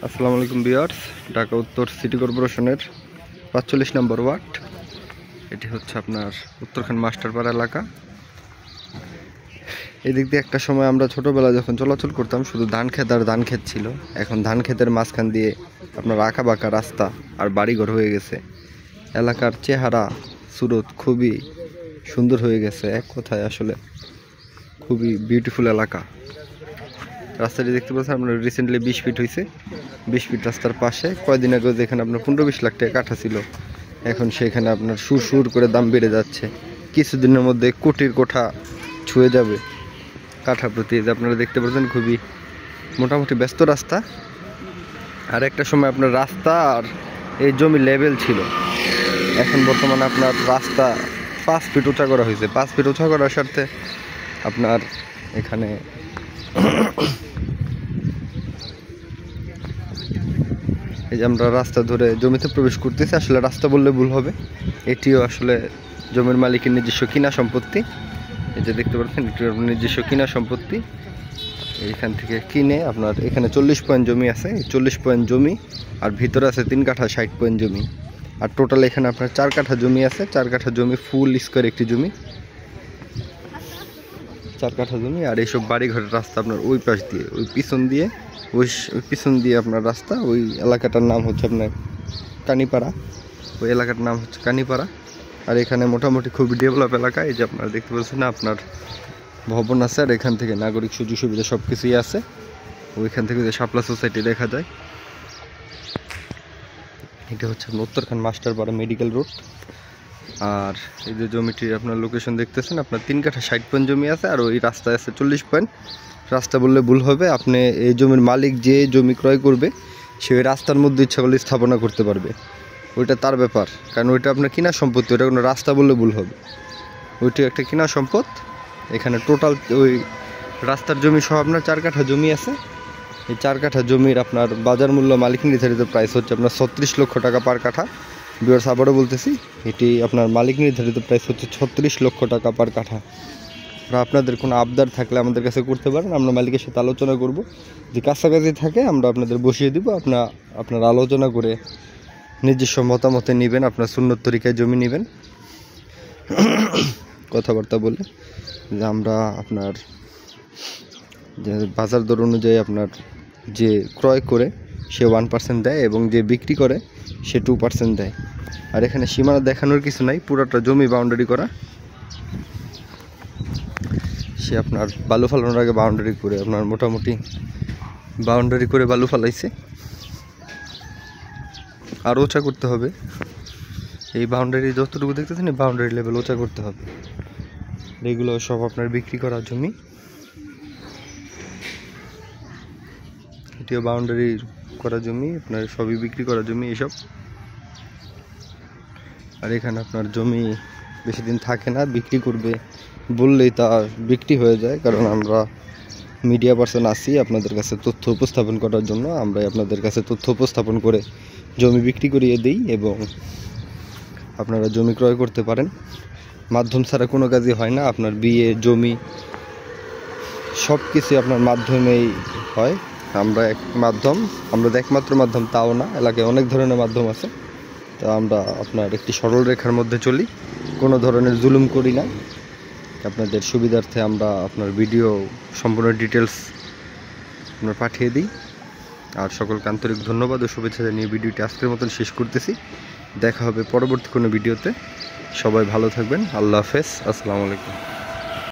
আসসালামু আলাইকুম ভিউয়ার্স, ঢাকা উত্তর সিটি কর্পোরেশনের ৪৫ নম্বর ওয়ার্ড। এটি হচ্ছে আপনার উত্তরখান মাস্টারপাড়া এলাকা। এদিক দিয়ে একটা সময় আমরা ছোটোবেলা যখন চলাচল করতাম শুধু ধান ক্ষেত আর ধান ক্ষেত ছিল। এখন ধান ক্ষেতের মাঝখান দিয়ে আপনার আঁকা বাঁকা রাস্তা আর বাড়িঘর হয়ে গেছে। এলাকার চেহারা সুরত খুবই সুন্দর হয়ে গেছে। এক কথায় আসলে খুবই বিউটিফুল এলাকা। রাস্তাটি দেখতে পাচ্ছেন আপনার রিসেন্টলি 20 ফিট হয়েছে। 20 ফিট রাস্তার পাশে কয়েকদিন আগে যেখানে আপনার 15-20 লাখ টাকা কাঠা ছিল, এখন সেখানে আপনার সুর করে দাম বেড়ে যাচ্ছে। কিছুদিনের মধ্যে কোটির কোঠা ছুঁয়ে যাবে কাঠা প্রতি। আপনারা দেখতে পাচ্ছেন খুবই মোটামুটি ব্যস্ত রাস্তা। আর একটা সময় আপনার রাস্তা আর এই জমি লেভেল ছিল, এখন বর্তমানে আপনার রাস্তা 5 ফিট উঁচা করা হয়েছে। 5 ফিট উঁচা করার স্বার্থে আপনার এখানে এই যে আমরা রাস্তা ধরে জমিতে প্রবেশ করতেছি। আসলে রাস্তা বললে ভুল হবে, এটিও আসলে জমির মালিকের নিজস্ব কিনা সম্পত্তি। এই যে দেখতে পাচ্ছেন এটি নিজস্ব কিনা সম্পত্তি। এইখান থেকে কিনে আপনার এখানে 40 পয়েন্ট জমি আছে। 40 পয়েন্ট জমি আর ভিতরে আছে 3 কাঠা 60 পয়েন্ট জমি। আর টোটাল এখানে আপনার 4 কাঠা জমি আছে। 4 কাঠা জমি ফুল স্কোয়ার একটি জমি, 4 কাঠা জমি। আর এইসব বাড়িঘরের রাস্তা আপনার ওই পাশ দিয়ে ওই পিছন দিয়ে আপনার রাস্তা। ওই এলাকাটার নাম হচ্ছে আপনার কানিপাড়া। ওই এলাকার নাম হচ্ছে কানিপাড়া। আর এখানে মোটামুটি খুবই ডেভেলপ এলাকা। এই যে আপনারা দেখতে পাচ্ছেন না, আপনার ভবন আছে আর এখান থেকে নাগরিক সুযোগ সুবিধা সব কিছুই আছে। ওইখান থেকে যে শাপলা সোসাইটি দেখা যায়। এটা হচ্ছে উত্তরখান মাস্টারপাড়া মেডিকেল রোড। আর এই যে জমিটির আপনার লোকেশন দেখতেছেন, আপনার 3 কাঠা 60 পয়েন্ট জমি আছে। আর ওই রাস্তায় আছে 40 পয়েন্ট। রাস্তা বললে ভুল হবে, আপনি এই জমির মালিক যে জমি ক্রয় করবে সে ওই রাস্তার মধ্যে ইচ্ছা করলে স্থাপনা করতে পারবে। ওইটা তার ব্যাপার, কারণ ওইটা আপনার কিনা সম্পত্তি। ওইটা কোনো রাস্তা বললে ভুল হবে, ওইটা একটা কিনা সম্পদ। এখানে টোটাল ওই রাস্তার জমি সহ আপনার 4 কাঠা জমি আছে। এই 4 কাঠা জমির আপনার বাজার মূল্য মালিক নির্ধারিত প্রাইস হচ্ছে আপনার 36 লক্ষ টাকা পার কাঠা। ভিউয়ার্স আবারও বলতেছি, এটি আপনার মালিক নির্ধারিত প্রাইস হচ্ছে 36 লক্ষ টাকা পার কাঠা। আপনাদের কোনো আবদার থাকলে আমাদের কাছে করতে পারেন, আমরা মালিকের সাথে আলোচনা করব। যে কাছাকাছি থাকে আমরা আপনাদের বসিয়ে দিব। আপনারা আলোচনা করে নিজস্ব মতামতে নেবেন, আপনার সুন্নত তরিকায় জমি নেবেন। কথাবার্তা বলে যে আমরা আপনার যে বাজার দর অনুযায়ী আপনার যে ক্রয় করে সে 1% দেয় এবং যে বিক্রি করে সে 2% দেয়। আর এখানে সীমানা দেখানোর কিছু নাই, পুরোটা জমি বাউন্ডারি করা। সে আপনার বালু ফালানোর আগে বাউন্ডারি করে আপনার মোটামুটি বাউন্ডারি করে বালু ফালাইছে। আর উঁচা করতে হবে। এই বাউন্ডারি যতটুকু দেখতেছেন এই বাউন্ডারি লেভেল উঁচা করতে হবে। এগুলো সব আপনার বিক্রি করা জমি। এটিও বাউন্ডারি করা জমি, আপনার সবই বিক্রি করা জমি এসব। আর এখানে আপনার জমি বেশি দিন থাকে না, বিক্রি করবে বললেই তা বিক্রি হয়ে যায়। কারণ আমরা মিডিয়া পার্সন আছি আপনাদের কাছে তথ্য উপস্থাপন করার জন্য। আমরা আপনাদের কাছে তথ্য উপস্থাপন করে জমি বিক্রি করিয়ে দিই এবং আপনারা জমি ক্রয় করতে পারেন। মাধ্যম ছাড়া কোনো কাজই হয় না। আপনার বিয়ে, জমি সব কিছু আপনার মাধ্যমেই হয়। আমরা একমাত্র মাধ্যম তাও না, এলাকায় অনেক ধরনের মাধ্যম আছে। তা আমরা আপনার একটি সরল রেখার মধ্যে চলি, কোনো ধরনের জুলুম করি না। আপনাদের সুবিধার্থে আমরা আপনার ভিডিও সম্পূর্ণ ডিটেলস আপনার পাঠিয়ে দিই। আর সকলকে আন্তরিক ধন্যবাদ ও শুভেচ্ছা জানিয়ে ভিডিওটি আজকের মতন শেষ করতেছি। দেখা হবে পরবর্তী কোনো ভিডিওতে। সবাই ভালো থাকবেন। আল্লাহ হাফেজ। আসসালামু আলাইকুম।